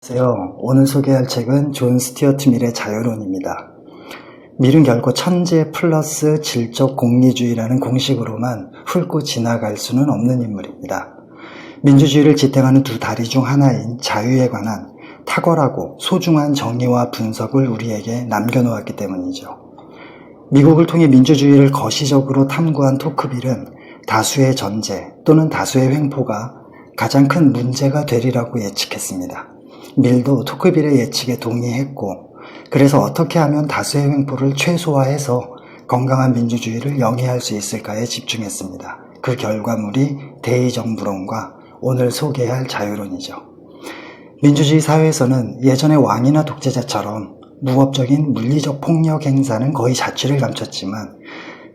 안녕하세요. 오늘 소개할 책은 존 스튜어트 밀의 자유론입니다. 밀은 결코 천재 플러스 질적 공리주의라는 공식으로만 훑고 지나갈 수는 없는 인물입니다. 민주주의를 지탱하는 두 다리 중 하나인 자유에 관한 탁월하고 소중한 정의와 분석을 우리에게 남겨놓았기 때문이죠. 미국을 통해 민주주의를 거시적으로 탐구한 토크빌은 다수의 전제 또는 다수의 횡포가 가장 큰 문제가 되리라고 예측했습니다. 밀도 토크빌의 예측에 동의했고, 그래서 어떻게 하면 다수의 횡포를 최소화해서 건강한 민주주의를 영위할 수 있을까에 집중했습니다. 그 결과물이 대의정부론과 오늘 소개할 자유론이죠. 민주주의 사회에서는 예전의 왕이나 독재자처럼 무법적인 물리적 폭력 행사는 거의 자취를 감췄지만,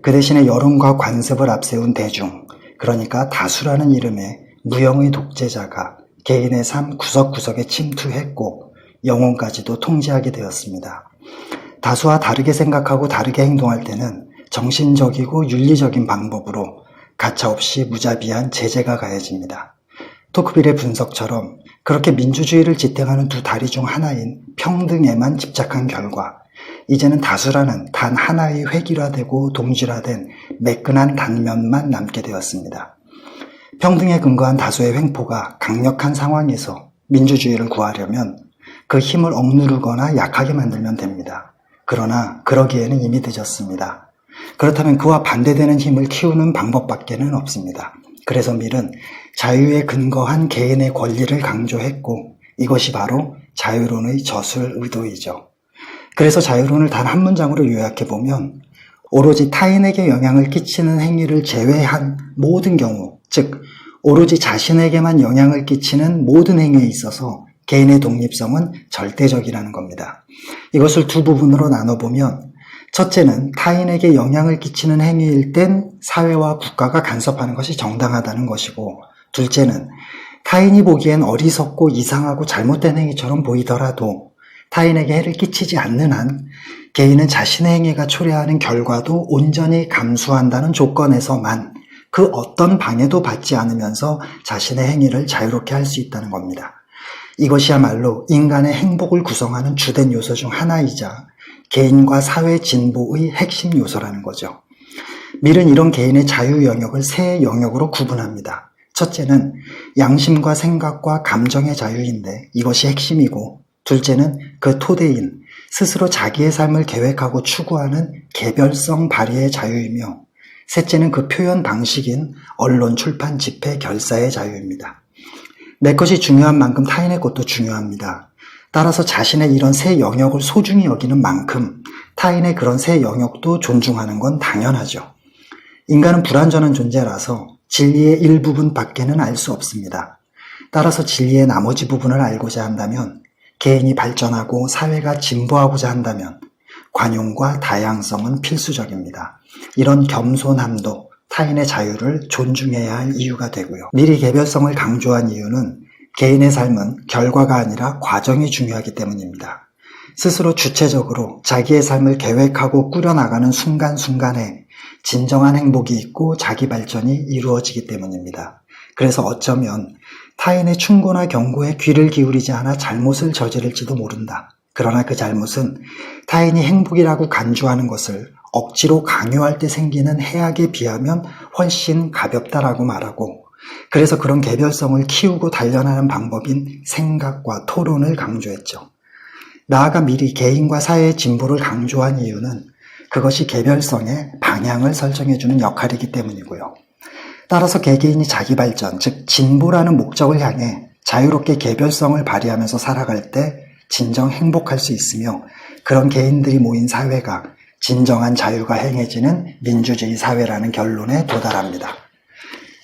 그 대신에 여론과 관습을 앞세운 대중, 그러니까 다수라는 이름의 무형의 독재자가 개인의 삶 구석구석에 침투했고 영혼까지도 통제하게 되었습니다. 다수와 다르게 생각하고 다르게 행동할 때는 정신적이고 윤리적인 방법으로 가차없이 무자비한 제재가 가해집니다. 토크빌의 분석처럼 그렇게 민주주의를 지탱하는 두 다리 중 하나인 평등에만 집착한 결과 이제는 다수라는 단 하나의 획일화되고 동질화된 매끈한 단면만 남게 되었습니다. 평등에 근거한 다수의 횡포가 강력한 상황에서 민주주의를 구하려면 그 힘을 억누르거나 약하게 만들면 됩니다. 그러나 그러기에는 이미 늦었습니다. 그렇다면 그와 반대되는 힘을 키우는 방법밖에는 없습니다. 그래서 밀은 자유에 근거한 개인의 권리를 강조했고 이것이 바로 자유론의 저술 의도이죠. 그래서 자유론을 단 한 문장으로 요약해보면 오로지 타인에게 영향을 끼치는 행위를 제외한 모든 경우, 즉 오로지 자신에게만 영향을 끼치는 모든 행위에 있어서 개인의 독립성은 절대적이라는 겁니다. 이것을 두 부분으로 나눠보면 첫째는 타인에게 영향을 끼치는 행위일 땐 사회와 국가가 간섭하는 것이 정당하다는 것이고, 둘째는 타인이 보기엔 어리석고 이상하고 잘못된 행위처럼 보이더라도 타인에게 해를 끼치지 않는 한 개인은 자신의 행위가 초래하는 결과도 온전히 감수한다는 조건에서만 그 어떤 방해도 받지 않으면서 자신의 행위를 자유롭게 할 수 있다는 겁니다. 이것이야말로 인간의 행복을 구성하는 주된 요소 중 하나이자 개인과 사회 진보의 핵심 요소라는 거죠. 밀은 이런 개인의 자유 영역을 세 영역으로 구분합니다. 첫째는 양심과 생각과 감정의 자유인데 이것이 핵심이고, 둘째는 그 토대인 스스로 자기의 삶을 계획하고 추구하는 개별성 발휘의 자유이며, 셋째는 그 표현 방식인 언론, 출판, 집회, 결사의 자유입니다. 내 것이 중요한 만큼 타인의 것도 중요합니다. 따라서 자신의 이런 세 영역을 소중히 여기는 만큼 타인의 그런 세 영역도 존중하는 건 당연하죠. 인간은 불완전한 존재라서 진리의 일부분 밖에는 알 수 없습니다. 따라서 진리의 나머지 부분을 알고자 한다면, 개인이 발전하고 사회가 진보하고자 한다면 관용과 다양성은 필수적입니다. 이런 겸손함도 타인의 자유를 존중해야 할 이유가 되고요. 밀이 개별성을 강조한 이유는 개인의 삶은 결과가 아니라 과정이 중요하기 때문입니다. 스스로 주체적으로 자기의 삶을 계획하고 꾸려나가는 순간순간에 진정한 행복이 있고 자기 발전이 이루어지기 때문입니다. 그래서 어쩌면 타인의 충고나 경고에 귀를 기울이지 않아 잘못을 저지를지도 모른다. 그러나 그 잘못은 타인이 행복이라고 간주하는 것을 억지로 강요할 때 생기는 해악에 비하면 훨씬 가볍다라고 말하고, 그래서 그런 개별성을 키우고 단련하는 방법인 생각과 토론을 강조했죠. 나아가 밀이 개인과 사회의 진보를 강조한 이유는 그것이 개별성의 방향을 설정해주는 역할이기 때문이고요. 따라서 개개인이 자기 발전, 즉 진보라는 목적을 향해 자유롭게 개별성을 발휘하면서 살아갈 때 진정 행복할 수 있으며, 그런 개인들이 모인 사회가 진정한 자유가 행해지는 민주주의 사회라는 결론에 도달합니다.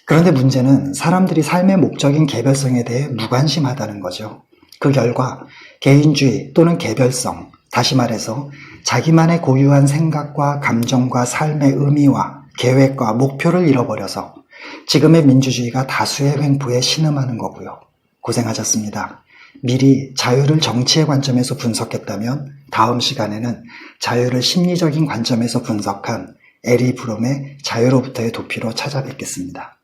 그런데 문제는 사람들이 삶의 목적인 개별성에 대해 무관심하다는 거죠. 그 결과 개인주의 또는 개별성, 다시 말해서 자기만의 고유한 생각과 감정과 삶의 의미와 계획과 목표를 잃어버려서 지금의 민주주의가 다수의 횡포에 신음하는 거고요. 고생하셨습니다. 밀이 자유를 정치의 관점에서 분석했다면 다음 시간에는 자유를 심리적인 관점에서 분석한 에리 브롬의 자유로부터의 도피로 찾아뵙겠습니다.